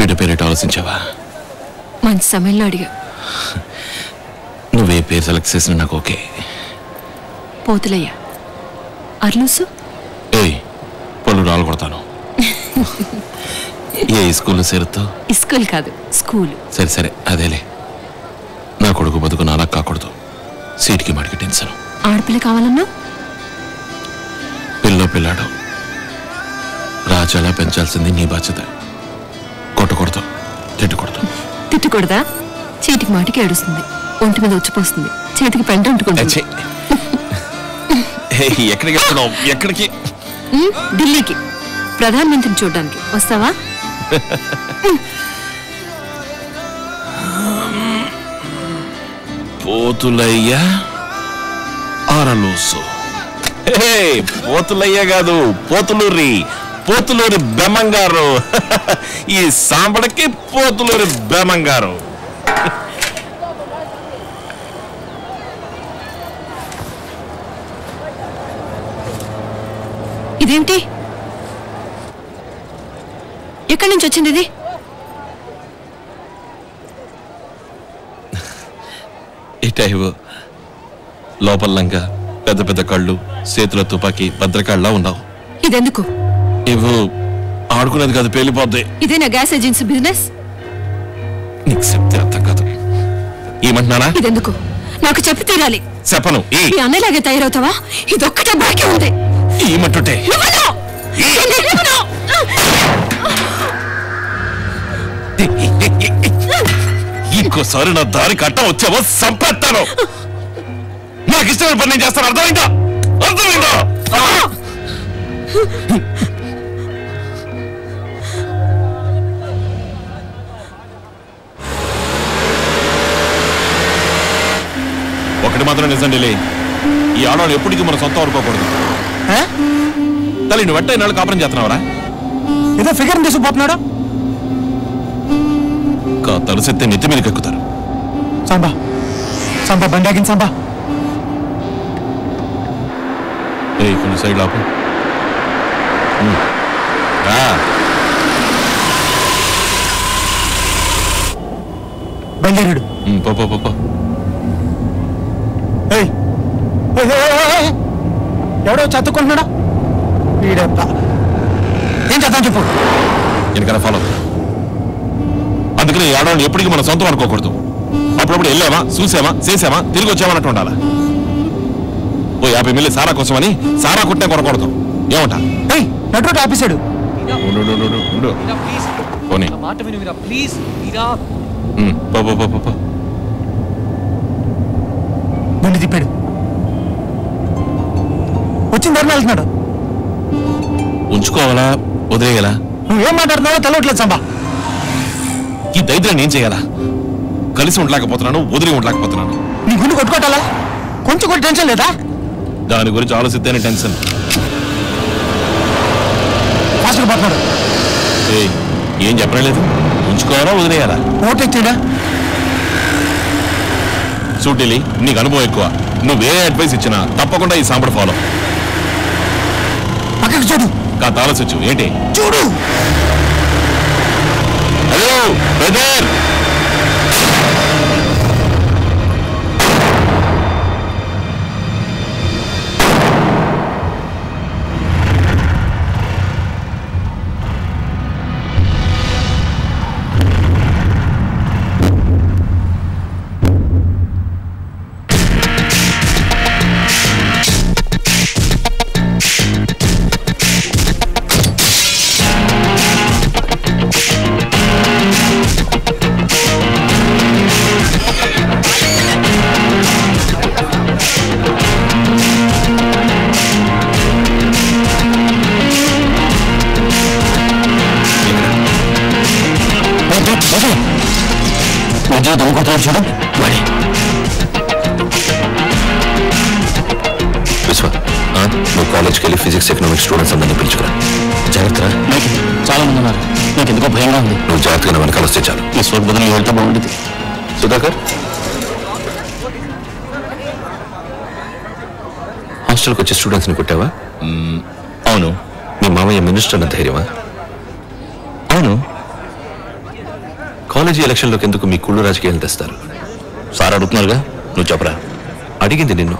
బిడ్డ పేరేట ఆలోచించావా? మంచి సమయంలో అడిగా. నువ్వే పేరు సెలెక్ట్ చేసిన నాకు ఓకే. పోతులయ్య. అర్లూసు? ఏయ్, పళ్ళు రాళ్ళు కొడతాను. ఏ స్కూల్లో చేరుతావు? స్కూల్ కాదు, స్కూల్. సరే సరే, అదేలే. నా కొడుకు బతుకు నాలా కాకూడదు. సీట్కి మాటికి టెన్షన్. ఆడపిల్ల కావాలన్నా? పిల్లాడు రాజాలా పెంచాల్సింది నీ బాధ్యత. కొట్టకూడదు, తిట్టకూడదు. తిట్టకూడదా? చీటికి మాటికి ఏడుస్తుంది, ఒంటి మీద వచ్చిపోస్తుంది, చేతికి పెంట అంటుకుంటుంది. ఎక్కడికి వెళ్తున్నావు? ఎక్కడికి? ఢిల్లీకి, ప్రధానమంత్రిని చూడడానికి. వస్తావా? పోతులయ్య ఆరలూసు. పోతులయ్య కాదు, పోతులూరి బెమ్మంగారు. ఈ సాంబడికి పోతులూరి బెమ్మంగారు. ఇదేంటి? ఎక్కడి నుంచి వచ్చింది ఇది? ఇటైవు లోపల లంగా, పెద్ద పెద్ద కళ్ళు, చేతుల తుపాకీ, భద్రకాళ్ళ ఉన్నావు. ఇదెందుకు? ఇవ్వు. ఆడుకునేది కాదు, పేలిపోద్ది. ఇదేనా గ్యాస్ ఏజెన్సీ బిజినెస్? నీకు చెప్తే అర్థం కాదు. ఏమంటున్నానా? ఇదెందుకు? నాకు చెప్పి తీరాలి. చెప్పను. ఈ అన్నలాగే తయారవుతావా? ఇదొక్కటే బాకీ ఉంది. ఏమంటుంటే? ఇంకోసారి నా దారి కట్ట వచ్చావో సంపేస్తాను. నాకు ఇష్టమైన పని నేను చేస్తాను. అర్థమైందా? అర్థమైందా? ఒకటి మాత్రం నిజం ఢిల్లీ, ఈ ఆడవాళ్ళు ఎప్పటికీ మన సొంతం అనుకోకూడదు. తల్లి నువ్వు వెంట ఇన్నాళ్ళు కాపురం చేస్తున్నావరా? ఏదో ఫిగర్ తీసుకుపోతున్నాడు. తలసెత్తే నెత్తి మీదకి ఎక్కుతారు. సాంబా సాంబా బండాగిన సాంబా. కొన్ని సైడ్ లాపు. బయలుదేరాడు. పో. ఎవడో చదువుకుంటున్నాడా? వీడెత్తా ఏం చేద్దాం చెప్పు. వెనకాల ఫాలో. అందుకని ఈ ఆడవాళ్ళు ఎప్పటికీ మన సొంతం అనుకోకూడదు. అప్పుడప్పుడు వెళ్ళామా, చూసామా, చేసామా, తిరిగి వచ్చామన్నట్టు ఉండాలా. ఓ 50 మిల్లీ సారా కోసమని సారా కుట్టే కొనకూడదు. ఏమంటా? నటు ఆపేశాడు. బండి తిప్పాడు. వచ్చిన ధరణ వెళ్తున్నాడు. ఉంచుకోవాలా, వదిలేయాలా? నువ్వేం మాట్లాడుతున్నావో తెలవట్లేదు సంబా. ఈ దైద్యం నేను చేయాలా? కలిసి ఉండలేకపోతున్నాను, వదిలి ఉండలేకపోతున్నాను. నీ గుండు కొట్టుకోవాలా? కొంచెం కూడా టెన్షన్ లేదా? దాని గురించి ఆలోచిస్తేనే టెన్షన్. ఫాస్ట్గా పోతున్నాడు. ఏం చెప్పలేదు. ఉంచుకోవాలా, వదిలేయాలా? ఓటెచ్చాడా? చూడలి, నీకు అనుభవం ఎక్కువ. నువ్వే అడ్వైస్ ఇచ్చినా తప్పకుండా ఈ సాంబడు ఫాలో. పక్కకు చూడు. కాస్త ఆలోచించు. ఏంటి? చూడు. Hello brother. చూడు. విశ్వ, నువ్వు కాలేజ్కి వెళ్ళి ఫిజిక్స్ ఎకనామిక్స్ స్టూడెంట్స్ అందరినీ పిలుచుకురా. జాగ్రత్త. చాలా మంది ఉన్నారు. నాకు ఎందుకో భయంగా ఉంది. నువ్వు జాగ్రత్తగా వెనకాల వస్తే చాలు. ఈ సోట్ బదులు వెళ్తే బాగుంటుంది. సుధాకర్, హాస్టల్కి వచ్చే స్టూడెంట్స్ని కొట్టావా? అవును. మీ మామయ్య మినిస్టర్ అన్న ధైర్యమా? అవును. కాలేజీ ఎలక్షన్లోకి ఎందుకు మీ కుళ్ళు రాజకీయాలు తెస్తారు? సార్ అడుగుతున్నారుగా, నువ్వు చెప్పరా. అడిగింది నిన్ను.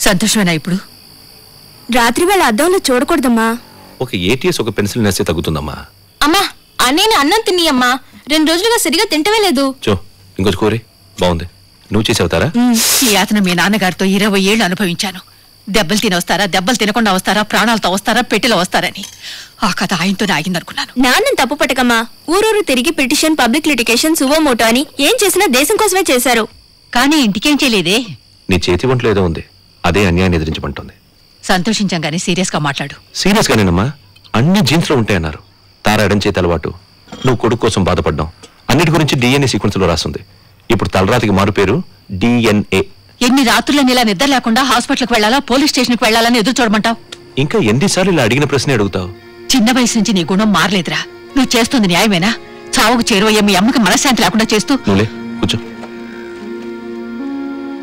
సంతోషమేనా ఇప్పుడు? రాత్రి వేళ అద్దంలో చూడకూడదమ్మా. ఒక ఏటీఎస్ ఒక పెన్సిల్ నేస్తే తగ్గుతుందమ్మా. అమ్మా అన్నయ్యని అన్నం తినియమ్మా, 2 రోజులుగా సరిగా తింటమే లేదు. ఇంకొంచెం కోరి బాగుంది. నువ్వు చేసేవుతారా? ఈ యాతన మీ నాన్నగారితో 20 ఏళ్ళు అనుభవించాను. దెబ్బలు తినొస్తారా, దెబ్బలు తినకుండా వస్తారా, ప్రాణాలతో వస్తారా, పెట్టెలో వస్తారని. ఆ కథ ఆయనతోనే ఆగిందనుకున్నాను. నాన్నని తప్పు పట్టకమ్మా. ఊరూరు తిరిగి పిటిషన్, పబ్లిక్ లిటిగేషన్, సువోమోటో అని ఏం చేసినా దేశం కోసమే చేశారు. కానీ ఇంటికేం చేయలేదే. నీ చేతి ఒంట్లో ఏదో ఉంది, అదే అన్యాయాన్ని ఎదిరించమంటుంది. సంతోషించాం గానీ సీరియస్ గా మాట్లాడు. సీరియస్ గానేనమ్మా. అన్ని జీన్స్ లో ఉంటాయన్నారు. తార ఎడం చేతి అలవాటు, నువ్వు కొడుకు కోసం బాధపడ్డాం, అన్నిటి గురించి డిఎన్ఏ సీక్వెన్స్ లో రాస్తుంది. ఇప్పుడు తలరాతికి మారు పేరు డిఎన్ఏ. ఎన్ని రాత్రులని ఇలా నిద్ర లేకుండా హాస్పిటల్కి వెళ్ళాలా, పోలీస్ స్టేషన్ కి వెళ్ళాలని ఎదురు చూడమంటావు? ఇంకా ఎన్నిసార్లు ఇలా అడిగిన ప్రశ్నే అడుగుతావు? చిన్న వయసు నుంచి నీ గుణం మారలేదురా. నువ్వు చేస్తుంది న్యాయమేనా? చావుకు చేరువయ్యే మీ అమ్మకి మనశ్శాంతి లేకుండా చేస్తూ. నువ్వులే కూర్చో.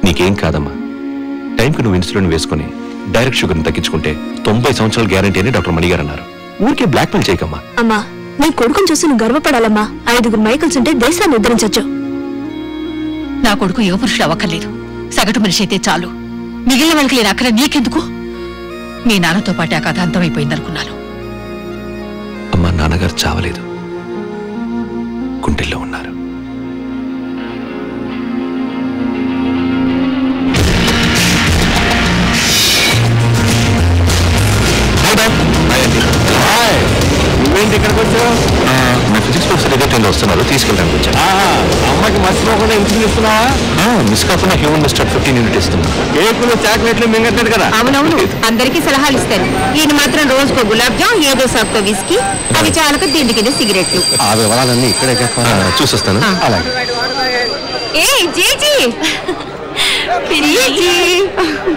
నీకేం కాదమ్మా. టైంకి నువ్వు ఇన్సులిన్ వేసుకుని డైరెక్ట్ షుగర్ని తగ్గించుకుంటే 90 సంవత్సరాల గ్యారంటీ అని డాక్టర్ మణిగారు అన్నారు. ఊరికే బ్లాక్ మెయిల్ చేయకమ్మా. అమ్మా నీ కొడుకుని చూసి నువ్వు గర్వపడాలమ్మా. 5 మైకల్స్ ఉంటే దేశాన్ని ఉద్ధరించొచ్చు. నా కొడుకు యువ పురుషుడు అవ్వక్కర్లేదు, సగటు మనిషి అయితే చాలు. మిగిలిన వాళ్ళకి లేని అక్కడ నీకెందుకు? మీ నాన్నతో పాటు ఆ కథ అంతమైపోయిందనుకున్నాను. అమ్మా, నాన్నగారు చావలేదు, గుండెల్లో ఉన్నారు. నువ్వేంటి ఇక్కడికి వచ్చావు? నా ఫిజిక్స్ ప్రొఫెసర్ దగ్గర వస్తున్నారు, తీసుకెళ్ళడానికి వచ్చాను. అమ్మకి మర్చిపోకుండా ఇన్సులిన్ ఇస్తున్నావా? మిస్ కాకుండా హ్యూమన్ మిస్టర్ 15 యూనిట్ ఇస్తున్నా. కేకులు చాక్లెట్లు మింగట్లేదు కదా? అవునవును, అందరికీ సలహాలు ఇస్తారు. ఈయన మాత్రం రోజుకో గులాబ్ జామ్, ఏదో సాక్తో విస్కీ, అవి చాలక తిండి కింద సిగరెట్లు. ఆ వివరాలన్నీ ఇక్కడే చూసొస్తాను. అలాగే. ఏ జీజీ